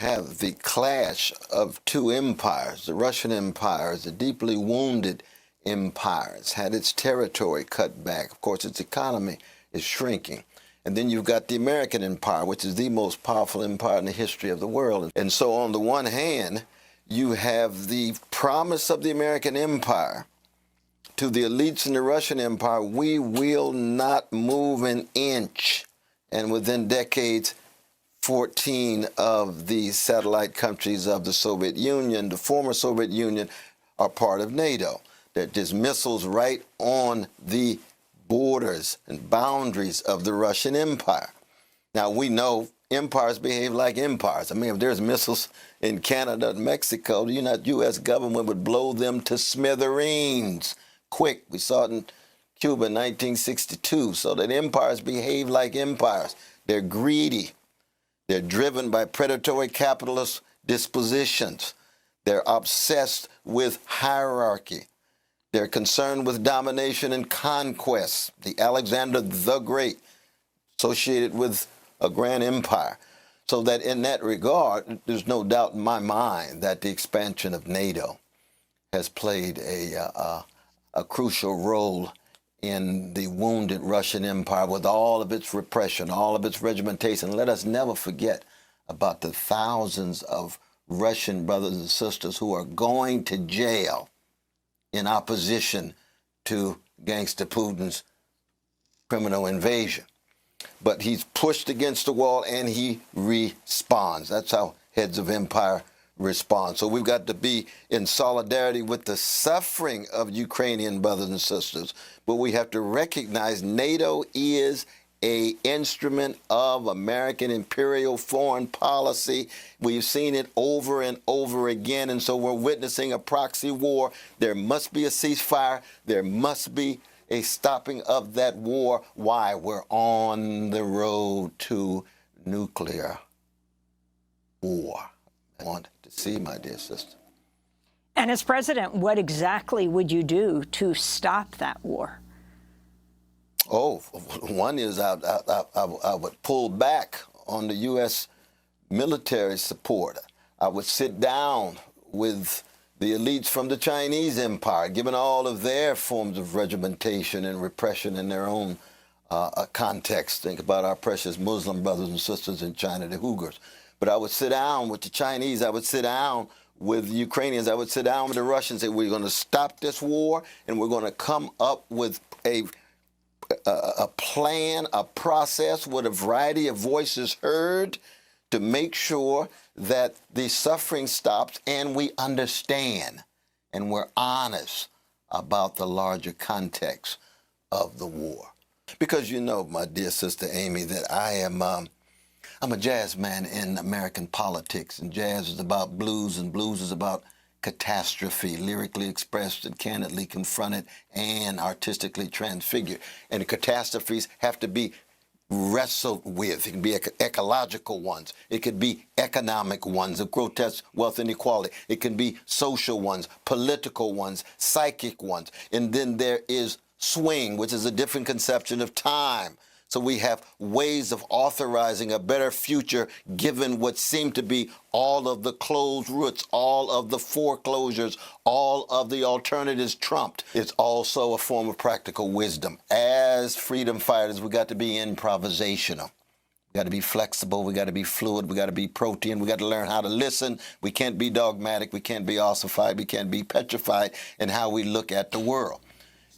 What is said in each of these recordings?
have the clash of two empires. The Russian Empire is a deeply wounded empire. It's had its territory cut back. Of course, its economy is shrinking. And then you've got the American Empire, which is the most powerful empire in the history of the world. And so on the one hand, you have the promise of the American Empire to the elites in the Russian Empire: we will not move an inch. And within decades, 14 of the satellite countries of the Soviet Union, the former Soviet Union, are part of NATO. There's missiles right on the borders and boundaries of the Russian Empire. Now, we know empires behave like empires. I mean, if there's missiles in Canada and Mexico, the U.S. government would blow them to smithereens quick. We saw it in Cuba in 1962. So that empires behave like empires. They're greedy. They're driven by predatory capitalist dispositions. They're obsessed with hierarchy. They're concerned with domination and conquest. The Alexander the Great, associated with a grand empire. So that in that regard, there's no doubt in my mind that the expansion of NATO has played a crucial role in the wounded Russian Empire, with all of its repression, all of its regimentation. Let us never forget about the thousands of Russian brothers and sisters who are going to jail in opposition to gangster Putin's criminal invasion. But he's pushed against the wall and he responds. That's how heads of empire respond. So we've got to be in solidarity with the suffering of Ukrainian brothers and sisters, but we have to recognize NATO is an instrument of American imperial foreign policy. We've seen it over and over again, and so we're witnessing a proxy war. There must be a ceasefire. There must be a stopping of that war. Why? We're on the road to nuclear war. I want to see, my dear sister. And as president, what exactly would you do to stop that war? Oh, one is I would pull back on the U.S. military support. I would sit down with the elites from the Chinese empire, given all of their forms of regimentation and repression in their own context. Think about our precious Muslim brothers and sisters in China, the Uyghurs. But I would sit down with the Chinese. I would sit down with the Ukrainians. I would sit down with the Russians and say, we're going to stop this war, and we're going to come up with a plan, a process with a variety of voices heard to make sure that the suffering stops and we understand and we're honest about the larger context of the war. Because you know, my dear sister Amy, that I'm a jazz man in American politics, and jazz is about blues, and blues is about catastrophe, lyrically expressed and candidly confronted and artistically transfigured. And the catastrophes have to be wrestled with. It can be ecological ones. It could be economic ones of grotesque wealth inequality. It can be social ones, political ones, psychic ones. And then there is swing, which is a different conception of time. So we have ways of authorizing a better future given what seem to be all of the closed roots, all of the foreclosures, all of the alternatives trumped. It's also a form of practical wisdom. As freedom fighters, we got to be improvisational. We got to be flexible. We got to be fluid. We got to be protean. We got to learn how to listen. We can't be dogmatic. We can't be ossified. We can't be petrified in how we look at the world.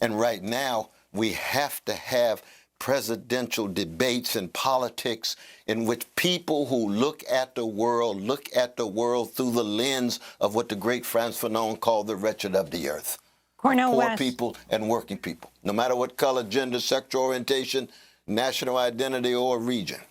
And right now, we have to have presidential debates and politics in which people who look at the world through the lens of what the great Frantz Fanon called the wretched of the earth. Cornel Poor West. people and working people, no matter what color, gender, sexual orientation, national identity, or region.